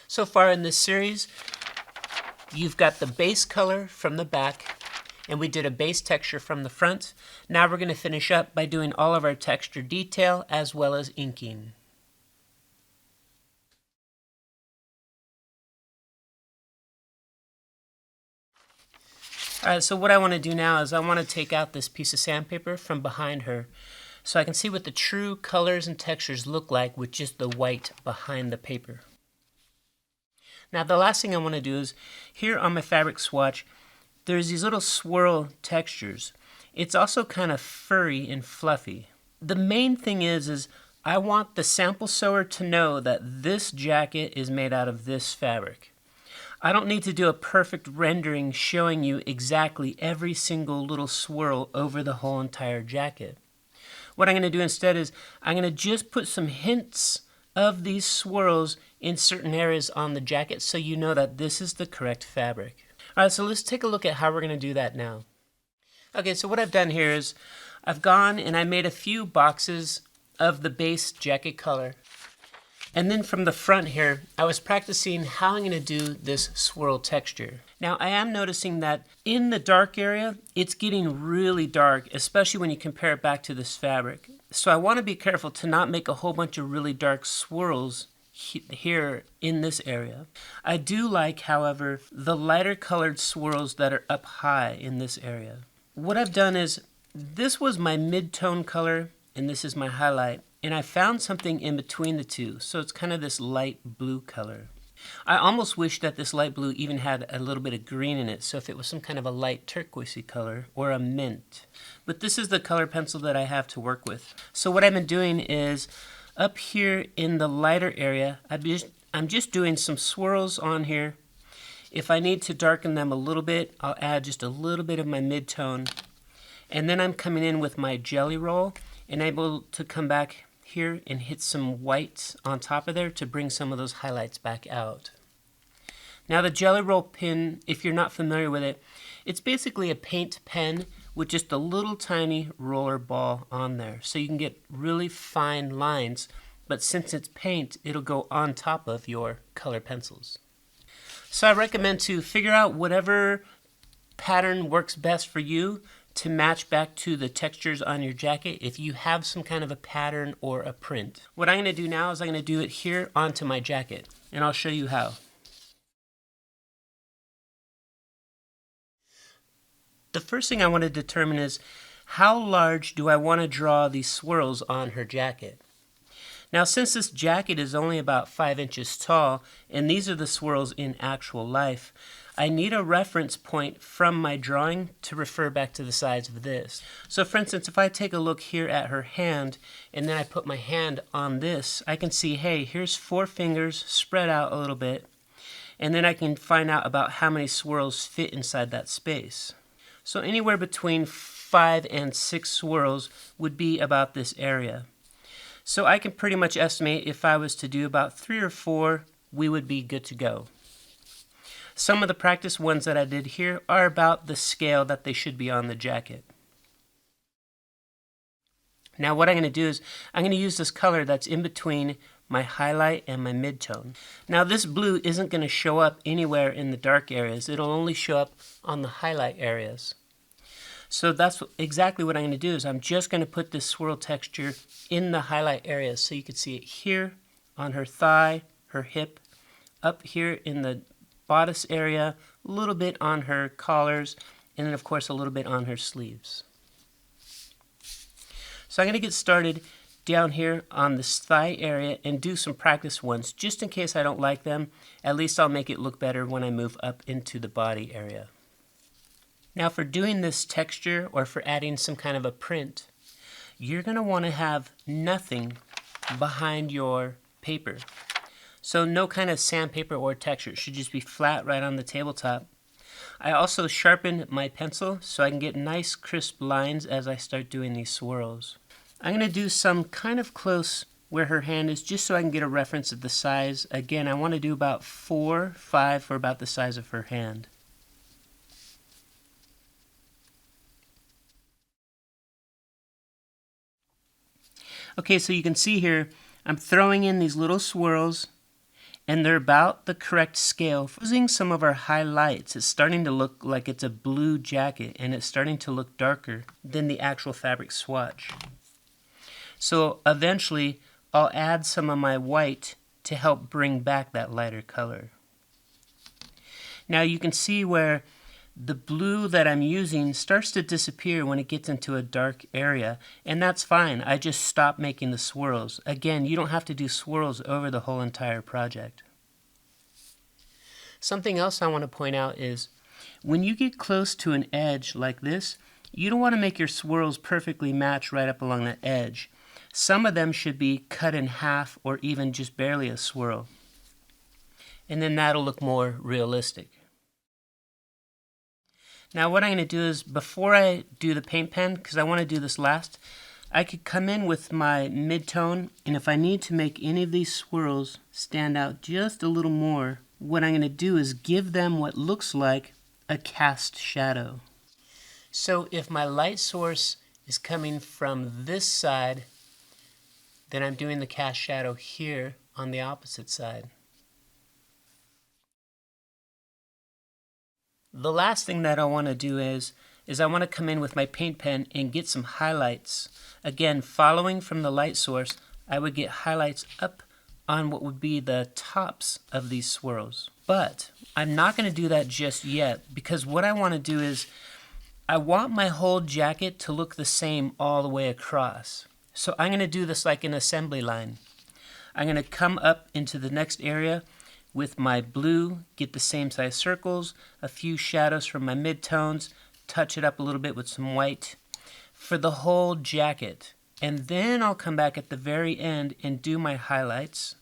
So far in this series, you've got the base color from the back, and we did a base texture from the front. Now we're going to finish up by doing all of our texture detail as well as inking. Alright, so what I want to do now is I want to take out this piece of sandpaper from behind her so I can see what the true colors and textures look like with just the white behind the paper. Now the last thing I want to do is, here on my fabric swatch, there's these little swirl textures. It's also kind of furry and fluffy. The main thing is I want the sample sewer to know that this jacket is made out of this fabric. I don't need to do a perfect rendering showing you exactly every single little swirl over the whole entire jacket. What I'm going to do instead is I'm going to just put some hints of these swirls in certain areas on the jacket so you know that this is the correct fabric. Alright, so let's take a look at how we're going to do that now. Okay, so what I've done here is I've gone and I made a few boxes of the base jacket color. And then from the front here, I was practicing how I'm going to do this swirl texture. Now I am noticing that in the dark area, it's getting really dark, especially when you compare it back to this fabric. So I want to be careful to not make a whole bunch of really dark swirls here in this area. I do like, however, the lighter colored swirls that are up high in this area. What I've done is, this was my mid-tone color and this is my highlight. And I found something in between the two, so it's kind of this light blue color. I almost wish that this light blue even had a little bit of green in it, so if it was some kind of a light turquoisey color or a mint. But this is the color pencil that I have to work with. So what I've been doing is, up here in the lighter area, I'm just doing some swirls on here. If I need to darken them a little bit, I'll add just a little bit of my mid-tone. And then I'm coming in with my jelly roll and able to come back here and hit some whites on top of there to bring some of those highlights back out. Now the jelly roll pen, if you're not familiar with it, it's basically a paint pen with just a little tiny roller ball on there. So you can get really fine lines, but since it's paint, it'll go on top of your color pencils. So I recommend to figure out whatever pattern works best for you to match back to the textures on your jacket if you have some kind of a pattern or a print. What I'm going to do now is I'm going to do it here onto my jacket, and I'll show you how. The first thing I want to determine is how large do I want to draw these swirls on her jacket. Now since this jacket is only about 5 inches tall, and these are the swirls in actual life, I need a reference point from my drawing to refer back to the size of this. So for instance, if I take a look here at her hand, and then I put my hand on this, I can see, hey, here's 4 fingers spread out a little bit, and then I can find out about how many swirls fit inside that space. So anywhere between 5 and 6 swirls would be about this area. So I can pretty much estimate if I was to do about 3 or 4, we would be good to go. Some of the practice ones that I did here are about the scale that they should be on the jacket. Now what I'm going to do is I'm going to use this color that's in between my highlight and my mid-tone. Now this blue isn't going to show up anywhere in the dark areas. It'll only show up on the highlight areas. So that's exactly what I'm going to do is I'm just going to put this swirl texture in the highlight areas so you can see it here on her thigh, her hip, up here in the bodice area, a little bit on her collars, and then of course a little bit on her sleeves. So I'm going to get started down here on this thigh area and do some practice ones just in case I don't like them. At least I'll make it look better when I move up into the body area. Now for doing this texture or for adding some kind of a print, you're going to want to have nothing behind your paper. So no kind of sandpaper or texture. It should just be flat right on the tabletop. I also sharpened my pencil so I can get nice crisp lines as I start doing these swirls. I'm going to do some kind of close where her hand is just so I can get a reference of the size. Again, I want to do about 4, 5 for about the size of her hand. Okay, so you can see here, I'm throwing in these little swirls, and they're about the correct scale. Using some of our highlights, it's starting to look like it's a blue jacket, and it's starting to look darker than the actual fabric swatch. So eventually I'll add some of my white to help bring back that lighter color. Now you can see where the blue that I'm using starts to disappear when it gets into a dark area, and that's fine. I just stop making the swirls. Again, you don't have to do swirls over the whole entire project. Something else I want to point out is when you get close to an edge like this, you don't want to make your swirls perfectly match right up along that edge. Some of them should be cut in half or even just barely a swirl. And then that'll look more realistic. Now what I'm going to do is, before I do the paint pen, because I want to do this last, I could come in with my mid-tone, and if I need to make any of these swirls stand out just a little more, what I'm going to do is give them what looks like a cast shadow. So if my light source is coming from this side, then I'm doing the cast shadow here on the opposite side. The last thing that I want to do is I want to come in with my paint pen and get some highlights. Again, following from the light source, I would get highlights up on what would be the tops of these swirls. But I'm not going to do that just yet, because what I want to do is I want my whole jacket to look the same all the way across. So I'm going to do this like an assembly line. I'm going to come up into the next area with my blue, get the same size circles, a few shadows from my midtones, touch it up a little bit with some white for the whole jacket. And then I'll come back at the very end and do my highlights.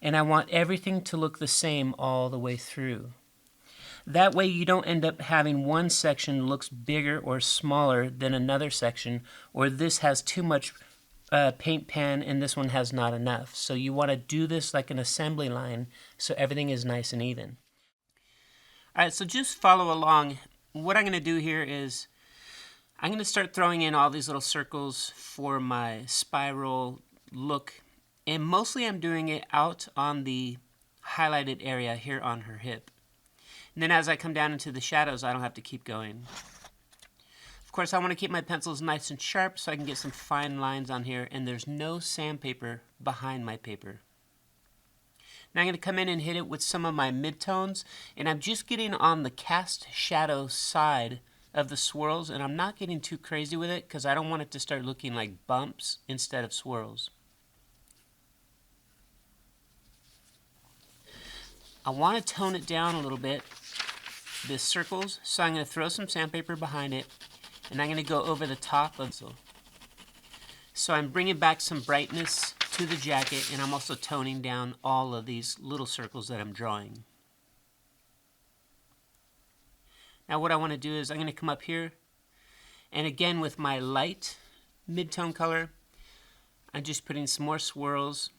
And I want everything to look the same all the way through. That way you don't end up having one section looks bigger or smaller than another section, or this has too much paint pen and this one has not enough. So you want to do this like an assembly line so everything is nice and even. Alright, so just follow along. What I'm going to do here is I'm going to start throwing in all these little circles for my spiral look, and mostly I'm doing it out on the highlighted area here on her hip. And then as I come down into the shadows, I don't have to keep going. Of course, I want to keep my pencils nice and sharp so I can get some fine lines on here, and there's no sandpaper behind my paper. Now I'm going to come in and hit it with some of my midtones, and I'm just getting on the cast shadow side of the swirls, and I'm not getting too crazy with it because I don't want it to start looking like bumps instead of swirls. I want to tone it down a little bit, the circles, so I'm going to throw some sandpaper behind it, and I'm going to go over the top of it. So I'm bringing back some brightness to the jacket, and I'm also toning down all of these little circles that I'm drawing. Now what I want to do is I'm going to come up here, and again with my light mid-tone color, I'm just putting some more swirls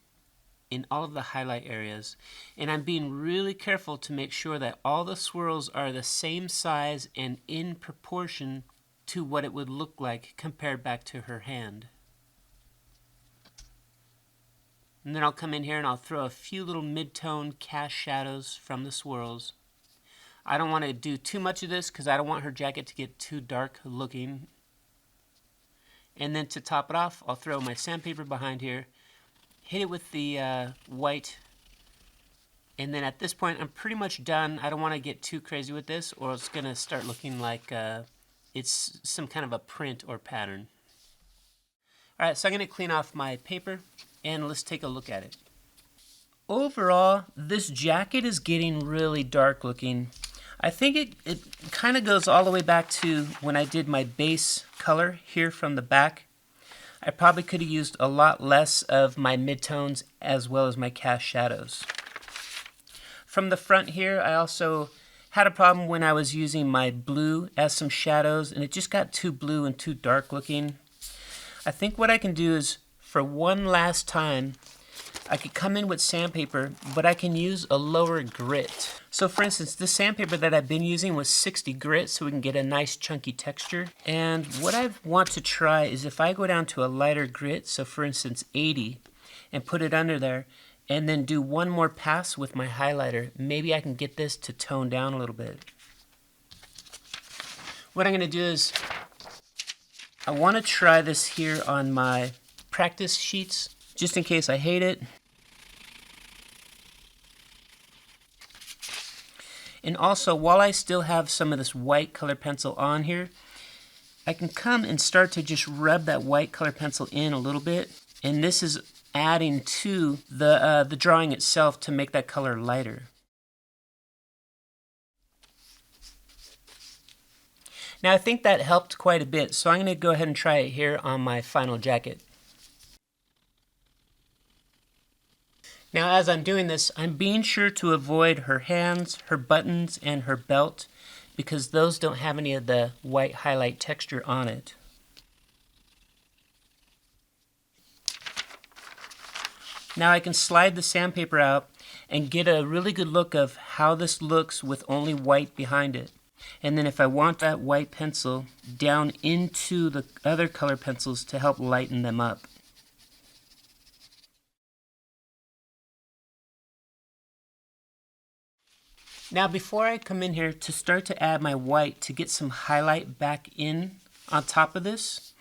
in all of the highlight areas, and I'm being really careful to make sure that all the swirls are the same size and in proportion to what it would look like compared back to her hand. And then I'll come in here and I'll throw a few little mid-tone cast shadows from the swirls. I don't want to do too much of this because I don't want her jacket to get too dark looking. And then to top it off, I'll throw my sandpaper behind here, hit it with the white, and then at this point I'm pretty much done. I don't want to get too crazy with this, or it's going to start looking like it's some kind of a print or pattern. Alright, so I'm going to clean off my paper, and let's take a look at it. Overall, this jacket is getting really dark looking. I think it kind of goes all the way back to when I did my base color here from the back. I probably could have used a lot less of my midtones as well as my cast shadows. From the front here, I also had a problem when I was using my blue as some shadows, and it just got too blue and too dark looking. I think what I can do is, for one last time, I could come in with sandpaper, but I can use a lower grit. So for instance, this sandpaper that I've been using was 60 grit, so we can get a nice chunky texture. And what I want to try is if I go down to a lighter grit, so for instance 80, and put it under there, and then do one more pass with my highlighter. Maybe I can get this to tone down a little bit. What I'm going to do is I want to try this here on my practice sheets, just in case I hate it. And also, while I still have some of this white color pencil on here, I can come and start to just rub that white color pencil in a little bit. And this is adding to the drawing itself to make that color lighter. Now I think that helped quite a bit, so I'm going to go ahead and try it here on my final jacket. Now as I'm doing this, I'm being sure to avoid her hands, her buttons, and her belt, because those don't have any of the white highlight texture on it. Now I can slide the sandpaper out and get a really good look of how this looks with only white behind it. And then if I want that white pencil down into the other color pencils to help lighten them up. Now before I come in here to start to add my white to get some highlight back in on top of this,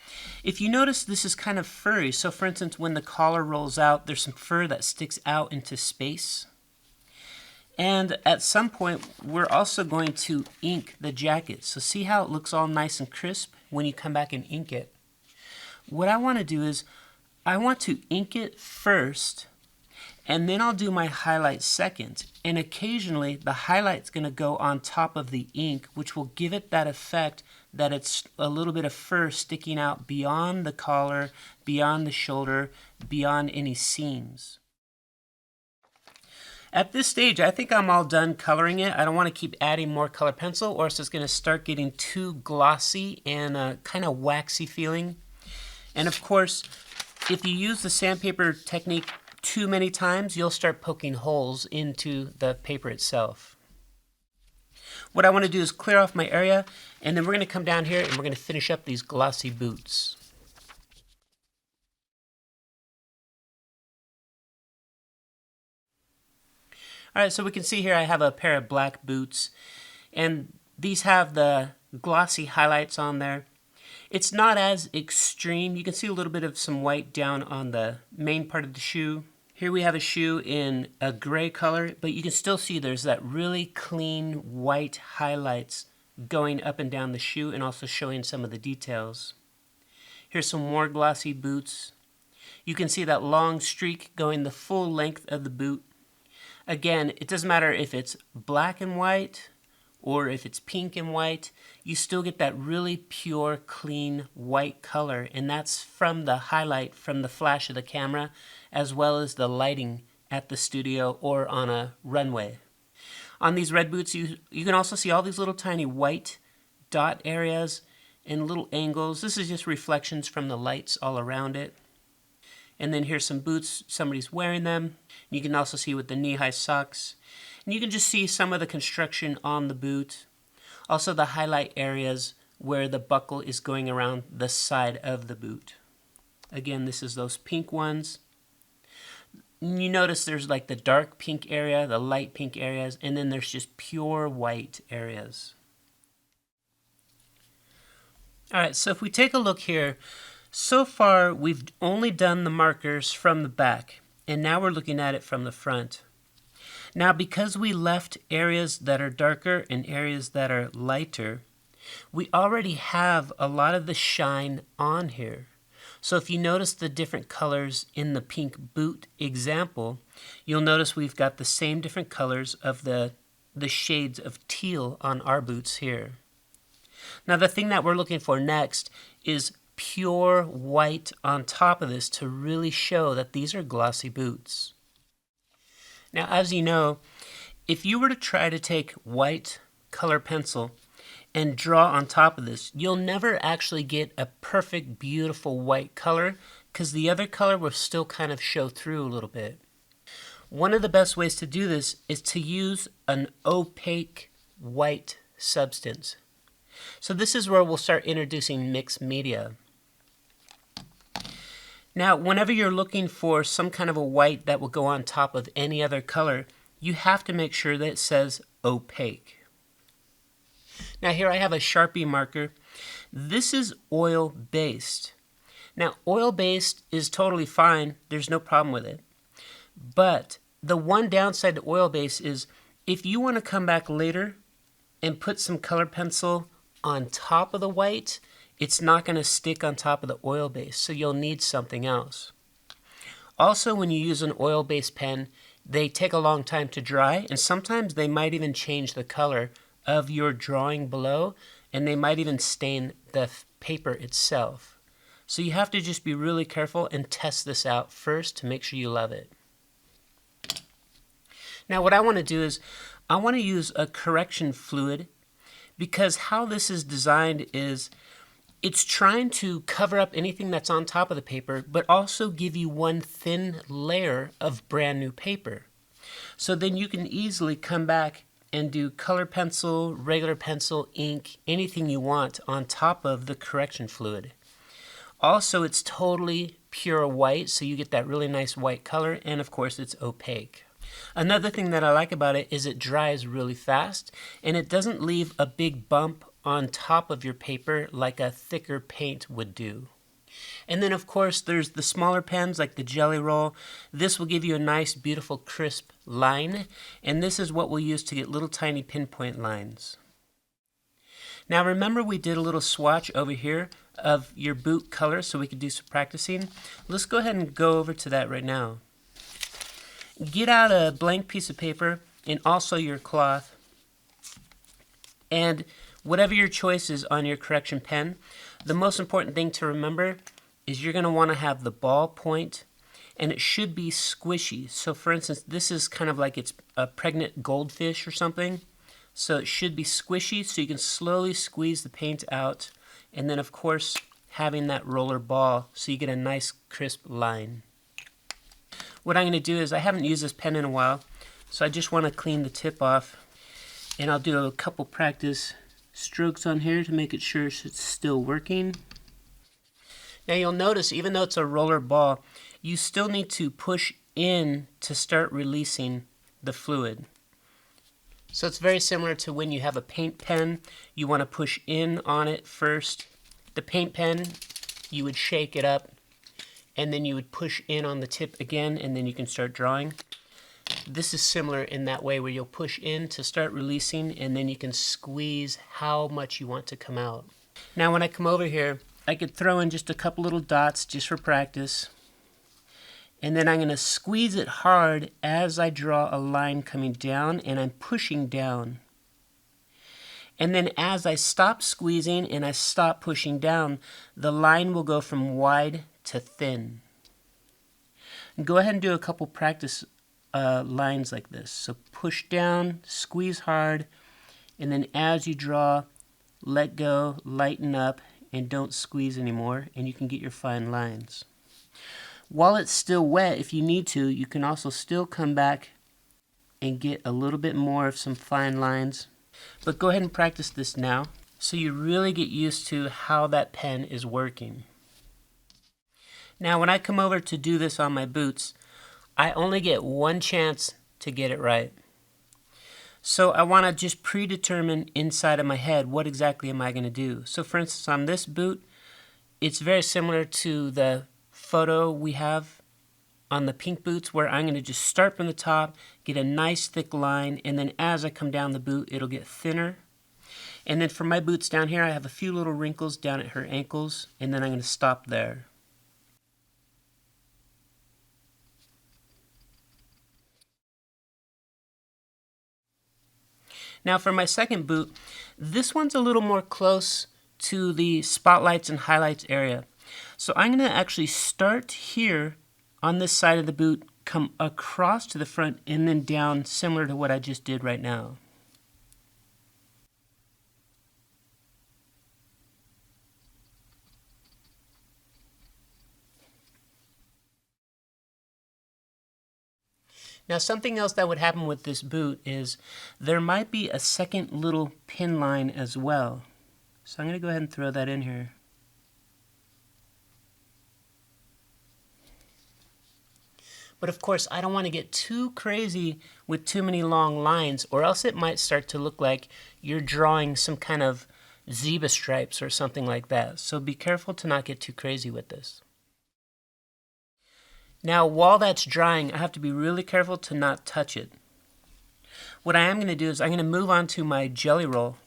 if you notice this is kind of furry, so for instance when the collar rolls out there's some fur that sticks out into space. And at some point we're also going to ink the jacket, so see how it looks all nice and crisp when you come back and ink it. What I want to do is I want to ink it first, and then I'll do my highlight second. And occasionally the highlight's going to go on top of the ink, which will give it that effect that it's a little bit of fur sticking out beyond the collar, beyond the shoulder, beyond any seams. At this stage, I think I'm all done coloring it. I don't want to keep adding more color pencil, or else it's going to start getting too glossy and kind of waxy feeling. And of course, if you use the sandpaper technique too many times, you'll start poking holes into the paper itself. What I want to do is clear off my area, and then we're going to come down here and we're going to finish up these glossy boots. Alright, so we can see here I have a pair of black boots, and these have the glossy highlights on there. It's not as extreme. You can see a little bit of some white down on the main part of the shoe. Here we have a shoe in a gray color, but you can still see there's that really clean white highlights going up and down the shoe and also showing some of the details. Here's some more glossy boots. You can see that long streak going the full length of the boot. Again, it doesn't matter if it's black and white or if it's pink and white, you still get that really pure, clean white color, and that's from the highlight from the flash of the camera as well as the lighting at the studio or on a runway. On these red boots, you can also see all these little tiny white dot areas and little angles. This is just reflections from the lights all around it. And then here's some boots, somebody's wearing them. You can also see with the knee-high socks. And you can just see some of the construction on the boot. Also the highlight areas where the buckle is going around the side of the boot. Again, this is those pink ones. You notice there's like the dark pink area, the light pink areas, and then there's just pure white areas. Alright, so if we take a look here, so far we've only done the markers from the back, and now we're looking at it from the front. Now because we left areas that are darker and areas that are lighter, we already have a lot of the shine on here. So if you notice the different colors in the pink boot example, you'll notice we've got the same different colors of the shades of teal on our boots here. Now the thing that we're looking for next is pure white on top of this to really show that these are glossy boots. Now as you know, if you were to try to take white color pencil and draw on top of this, you'll never actually get a perfect beautiful white color because the other color will still kind of show through a little bit. One of the best ways to do this is to use an opaque white substance. So this is where we'll start introducing mixed media. Now, whenever you're looking for some kind of a white that will go on top of any other color, you have to make sure that it says opaque. Now here I have a Sharpie marker. This is oil-based. Now oil-based is totally fine, there's no problem with it. But the one downside to oil-based is if you want to come back later and put some color pencil on top of the white, it's not going to stick on top of the oil base, so you'll need something else. Also, when you use an oil-based pen, they take a long time to dry, and sometimes they might even change the color of your drawing below, and they might even stain the paper itself. So you have to just be really careful and test this out first to make sure you love it. Now what I want to do is I want to use a correction fluid, because how this is designed is it's trying to cover up anything that's on top of the paper, but also give you one thin layer of brand new paper. So then you can easily come back and do color pencil, regular pencil, ink, anything you want on top of the correction fluid. Also, it's totally pure white, so you get that really nice white color, and of course it's opaque. Another thing that I like about it is it dries really fast, and it doesn't leave a big bump on top of your paper like a thicker paint would do. And then of course there's the smaller pens like the Jelly Roll. This will give you a nice beautiful crisp line, and this is what we'll use to get little tiny pinpoint lines. Now remember we did a little swatch over here of your boot color so we could do some practicing. Let's go ahead and go over to that right now. Get out a blank piece of paper and also your cloth, and whatever your choice is on your correction pen, the most important thing to remember is you're going to want to have the ball point, and it should be squishy. So for instance, this is kind of like it's a pregnant goldfish or something. So it should be squishy, so you can slowly squeeze the paint out, and then of course having that roller ball so you get a nice crisp line. What I'm going to do is I haven't used this pen in a while, so I just want to clean the tip off, and I'll do a couple practice strokes on here to make it sure it's still working. Now you'll notice even though it's a roller ball, you still need to push in to start releasing the fluid. So it's very similar to when you have a paint pen. You want to push in on it first. The paint pen, you would shake it up, and then you would push in on the tip again, and then you can start drawing. This is similar in that way where you'll push in to start releasing, and then you can squeeze how much you want to come out. Now when I come over here, I could throw in just a couple little dots just for practice, and then I'm going to squeeze it hard as I draw a line coming down, and I'm pushing down. And then as I stop squeezing and I stop pushing down, the line will go from wide to thin. And go ahead and do a couple practice lines like this. So push down, squeeze hard, and then as you draw, let go, lighten up, and don't squeeze anymore, and you can get your fine lines. While it's still wet, if you need to, you can also still come back and get a little bit more of some fine lines. But go ahead and practice this now so you really get used to how that pen is working. Now when I come over to do this on my boots, I only get one chance to get it right. So I want to just predetermine inside of my head what exactly am I going to do. So for instance on this boot, it's very similar to the photo we have on the pink boots where I'm going to just start from the top, get a nice thick line, and then as I come down the boot it'll get thinner. And then for my boots down here I have a few little wrinkles down at her ankles, and then I'm going to stop there. Now for my second boot, this one's a little more close to the spotlights and highlights area. So I'm going to actually start here on this side of the boot, come across to the front, and then down similar to what I just did right now. Now something else that would happen with this boot is there might be a second little pin line as well. So I'm going to go ahead and throw that in here. But of course, I don't want to get too crazy with too many long lines, or else it might start to look like you're drawing some kind of zebra stripes or something like that. So be careful to not get too crazy with this. Now, while that's drying, I have to be really careful to not touch it. What I am going to do is I'm going to move on to my jelly roll.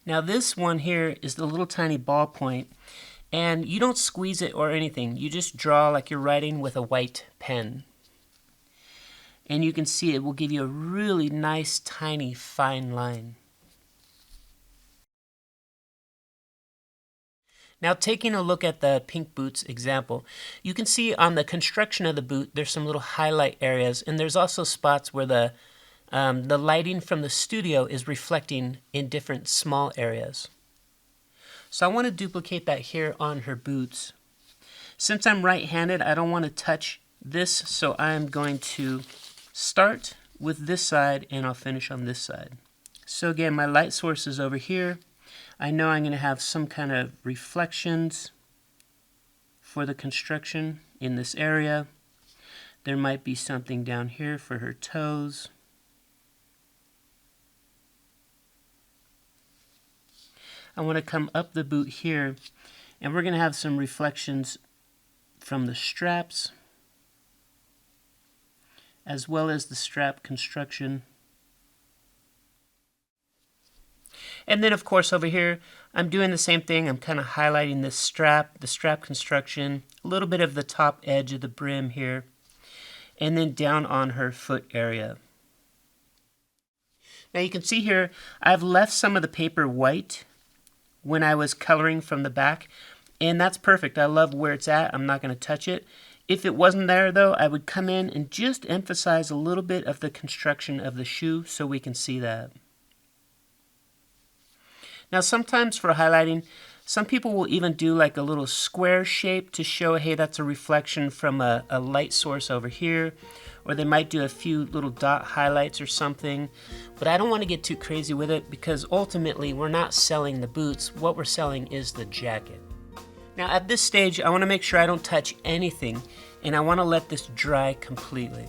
Now this one here is the little tiny ballpoint, and you don't squeeze it or anything. You just draw like you're writing with a white pen. And you can see it will give you a really nice, tiny, fine line. Now taking a look at the pink boots example, you can see on the construction of the boot there's some little highlight areas, and there's also spots where the lighting from the studio is reflecting in different small areas. So I want to duplicate that here on her boots. Since I'm right-handed, I don't want to touch this, so I'm going to start with this side and I'll finish on this side. So again, my light source is over here. I know I'm going to have some kind of reflections for the construction in this area. There might be something down here for her toes. I want to come up the boot here, and we're going to have some reflections from the straps as well as the strap construction. And then of course over here I'm doing the same thing. I'm kind of highlighting this strap, the strap construction, a little bit of the top edge of the brim here, and then down on her foot area. Now you can see here I've left some of the paper white when I was coloring from the back, and that's perfect. I love where it's at. I'm not going to touch it. If it wasn't there though, I would come in and just emphasize a little bit of the construction of the shoe so we can see that. Now sometimes for highlighting, some people will even do like a little square shape to show, hey, that's a reflection from a light source over here. Or they might do a few little dot highlights or something. But I don't want to get too crazy with it because ultimately we're not selling the boots. What we're selling is the jacket. Now at this stage, I want to make sure I don't touch anything, and I want to let this dry completely.